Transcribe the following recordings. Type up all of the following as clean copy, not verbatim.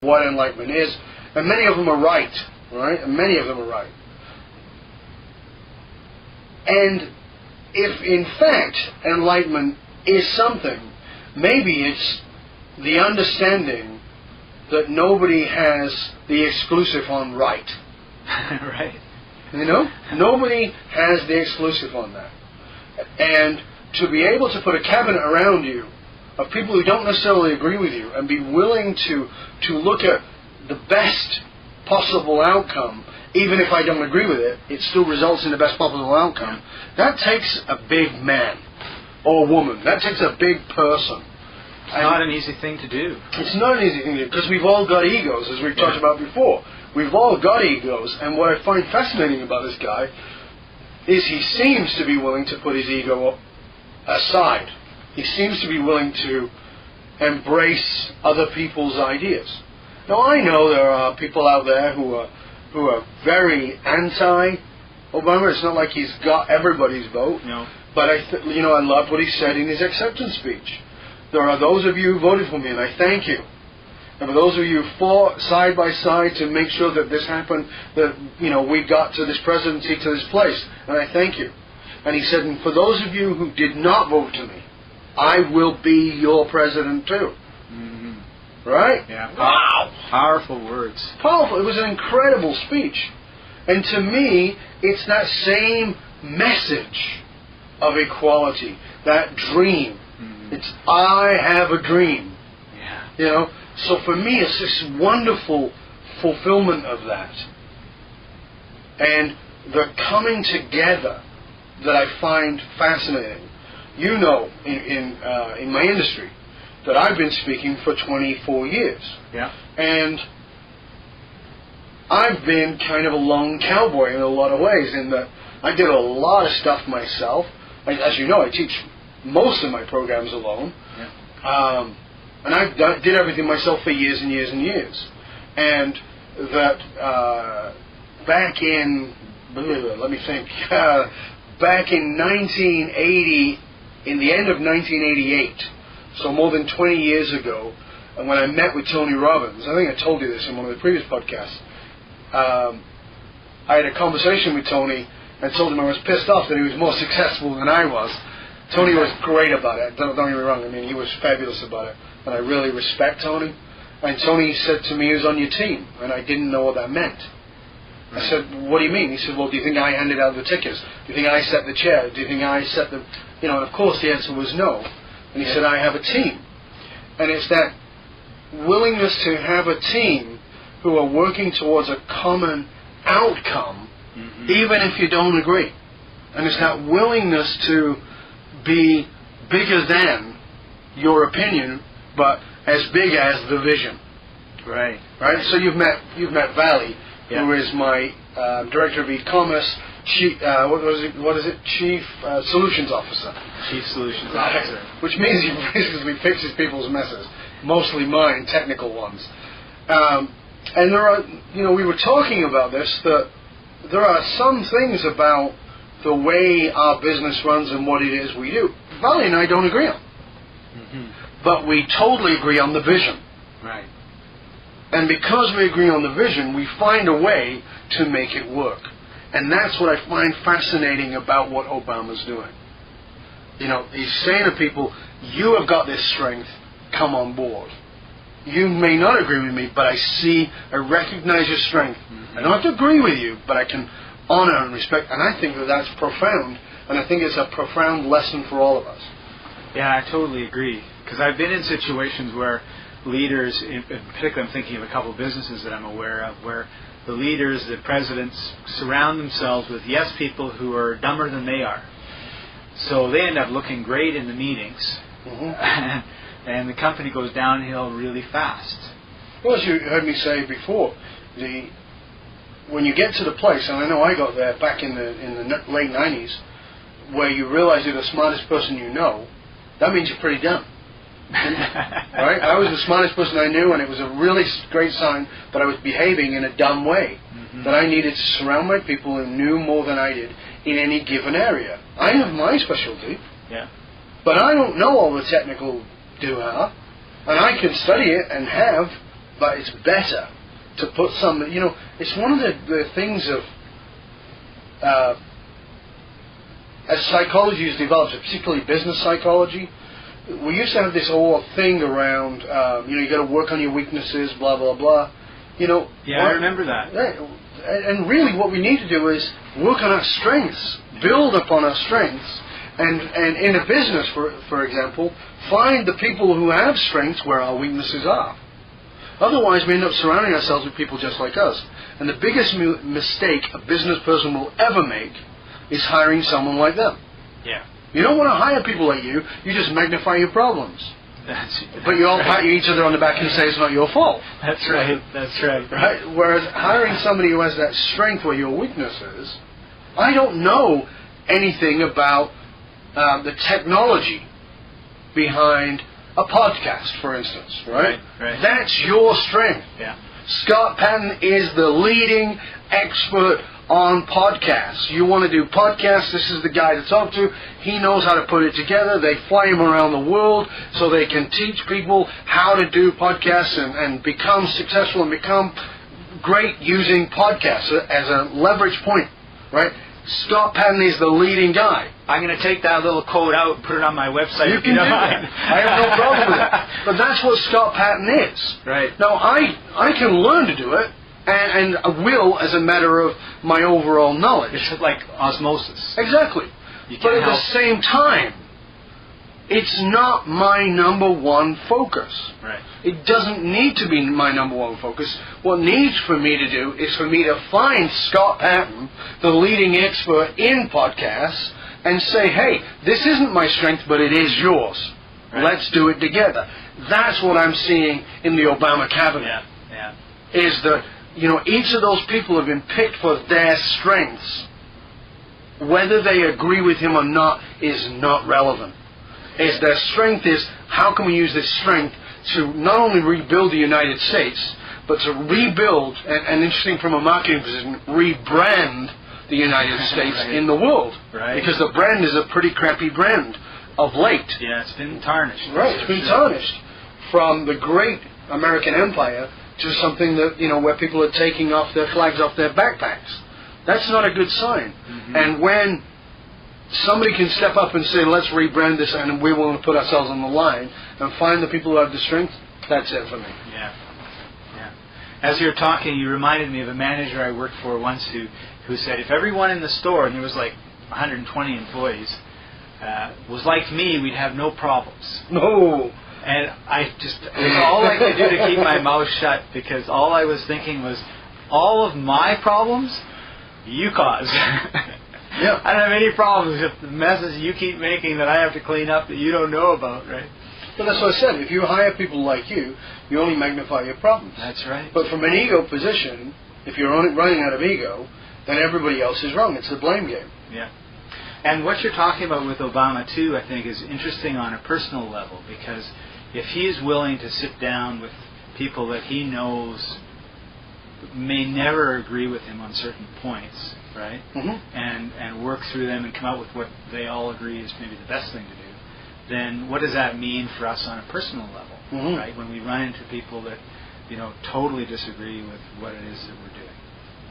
what enlightenment is, and many of them are right, right? And many of them are right. And if in fact enlightenment is something, maybe it's the understanding that nobody has the exclusive on right. Right. You know? Nobody has the exclusive on that. And to be able to put a cabinet around you of people who don't necessarily agree with you and be willing to look at the best possible outcome, even if I don't agree with it, it still results in the best possible outcome. That takes a big man or woman. That takes a big person. It's not an easy thing to do. It's not an easy thing to do, because we've all got egos, as we've talked about before. We've all got egos, and what I find fascinating about this guy is he seems to be willing to put his ego aside. He seems to be willing to embrace other people's ideas. Now, I know there are people out there who are very anti-Obama. It's not like he's got everybody's vote. No. But I loved what he said in his acceptance speech. There are those of you who voted for me, and I thank you. And for those of you who fought side by side to make sure that this happened, that we got to this presidency, to this place, and I thank you. And he said, and for those of you who did not vote to me, I will be your president too. Mm-hmm. Right? Yeah. Wow. Powerful words. Powerful. It was an incredible speech. And to me, it's that same message of equality, that dream. Mm-hmm. It's, I have a dream. Yeah. So for me, it's this wonderful fulfillment of that. And the coming together that I find fascinating. In my industry, that I've been speaking for 24 years. Yeah. And I've been kind of a lone cowboy in a lot of ways, in that I did a lot of stuff myself. As you know, I teach most of my programs alone. Yeah. And I did everything myself for years and years and years. And that back in, let me think, back in 1980, in the end of 1988, so more than 20 years ago, and when I met with Tony Robbins, I think I told you this in one of the previous podcasts, I had a conversation with Tony and told him I was pissed off that he was more successful than I was. Tony was great about it, don't get me wrong, I mean, he was fabulous about it, and I really respect Tony. And Tony said to me he was on your team, and I didn't know what that meant. I said, what do you mean? He said, well, do you think I handed out the tickets? Do you think I set the chair? Do you think I set the... and of course the answer was no. And he said, I have a team. And it's that willingness to have a team who are working towards a common outcome, mm-hmm. even if you don't agree. And it's that willingness to be bigger than your opinion, but as big as the vision. Right. Right? So you've met Valley, who is my director of e-commerce, Chief Solutions Officer. Chief Solutions Officer. Which means he basically fixes people's messes, mostly mine, technical ones. And there are, we were talking about this, that there are some things about the way our business runs and what it is we do. Valley and I don't agree on. Mm-hmm. But we totally agree on the vision. Right. And because we agree on the vision, we find a way to make it work. And that's what I find fascinating about what Obama's doing. He's saying to people, you have got this strength, come on board. You may not agree with me, but I recognize your strength. Mm-hmm. I don't have to agree with you, but I can honor and respect. And I think that that's profound, and I think it's a profound lesson for all of us. Yeah, I totally agree. Because I've been in situations where leaders, in particular I'm thinking of a couple of businesses that I'm aware of, where the leaders, the presidents, surround themselves with yes people who are dumber than they are. So they end up looking great in the meetings, mm-hmm. and the company goes downhill really fast. Well, as you heard me say before, when you get to the place, and I know I got there back in the late 90s, where you realize you're the smartest person you know, that means you're pretty dumb. Right? I was the smartest person I knew, and it was a really great sign that I was behaving in a dumb way. Mm-hmm. That I needed to surround my people who knew more than I did in any given area. I have my specialty, but I don't know all the technical do-how, and I can study it and have, but it's better to put some, it's one of the things of, as psychology has developed, particularly business psychology, we used to have this whole thing around, you got to work on your weaknesses, blah, blah, blah. I remember that. And really what we need to do is work on our strengths, build upon our strengths, and in a business, for example, find the people who have strengths where our weaknesses are. Otherwise, we end up surrounding ourselves with people just like us. And the biggest mistake a business person will ever make is hiring someone like them. Yeah. You don't want to hire people like you just magnify your problems. But you all pat each other on the back and say it's not your fault. That's right. Right? Whereas hiring somebody who has that strength where your weakness is, I don't know anything about the technology behind a podcast, for instance, right? Right. That's your strength. Yeah. Scott Patton is the leading expert on podcasts. You want to do podcasts, this is the guy to talk to. He knows how to put it together. They fly him around the world so they can teach people how to do podcasts and become successful and become great using podcasts as a leverage point, right? Scott Patton is the leading guy. I'm going to take that little quote out and put it on my website. You can do that. I have no problem with it. But that's what Scott Patton is. Right. Now, I can learn to do it, and I will as a matter of my overall knowledge. It's like osmosis. Exactly. But at the same time, it's not my number one focus. Right. It doesn't need to be my number one focus. What needs for me to do is for me to find Scott Patton, the leading expert in podcasts, and say, hey, this isn't my strength, but it is yours. Right. Let's do it together. That's what I'm seeing in the Obama cabinet. Yeah. Is that, each of those people have been picked for their strengths. Whether they agree with him or not is not relevant. Is their strength is, how can we use this strength to not only rebuild the United States, but to rebuild, and interesting from a marketing position, rebrand the United States in the world. Right. Because the brand is a pretty crappy brand of late. Yeah, it's been tarnished. Right, it's been tarnished from the great American empire to something that, where people are taking off their flags off their backpacks. That's not a good sign. Mm-hmm. And when somebody can step up and say, let's rebrand this and we want to put ourselves on the line and find the people who have the strength, that's it for me. Yeah. As you were talking, you reminded me of a manager I worked for once who said, if everyone in the store, and there was like 120 employees, was like me, we'd have no problems. No. And it was all I could do to keep my mouth shut, because all I was thinking was, all of my problems, you cause. Yeah. I don't have any problems with the messes you keep making that I have to clean up that you don't know about, right? But that's what I said. If you hire people like you only magnify your problems. That's right. But from an ego position, if you're running out of ego, then everybody else is wrong. It's the blame game. Yeah. And what you're talking about with Obama, too, I think is interesting on a personal level, because if he is willing to sit down with people that he knows may never agree with him on certain points, right? Mm-hmm. And work through them and come out with what they all agree is maybe the best thing to do, then what does that mean for us on a personal level, mm-hmm. right? When we run into people that, totally disagree with what it is that we're doing.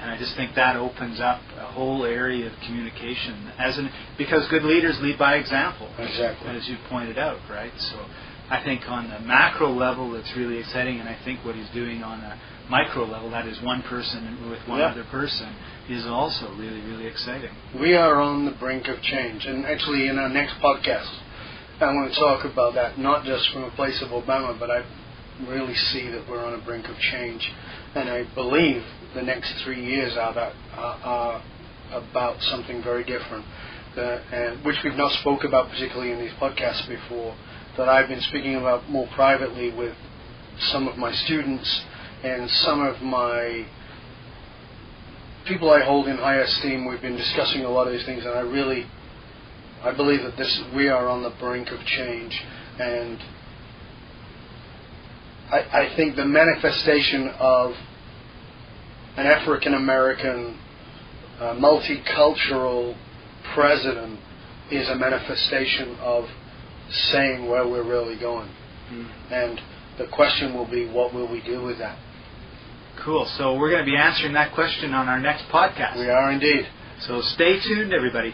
And I just think that opens up a whole area of communication because good leaders lead by example. Exactly. As you pointed out, right? So I think on the macro level it's really exciting, and I think what he's doing on a micro level, that is one person with one other person, is also really, really exciting. We are on the brink of change. And actually in our next podcast, I want to talk about that, not just from a place of Obama, but I really see that we're on a brink of change. And I believe the next 3 years are about something very different, and which we've not spoke about particularly in these podcasts before, that I've been speaking about more privately with some of my students and some of my people I hold in high esteem. We've been discussing a lot of these things, and I believe that we are on the brink of change, and I think the manifestation of an African American multicultural president is a manifestation of saying where we're really going. And The question will be, what will we do with that? Cool. So we're going to be answering that question on our next podcast. We are indeed. So stay tuned, everybody.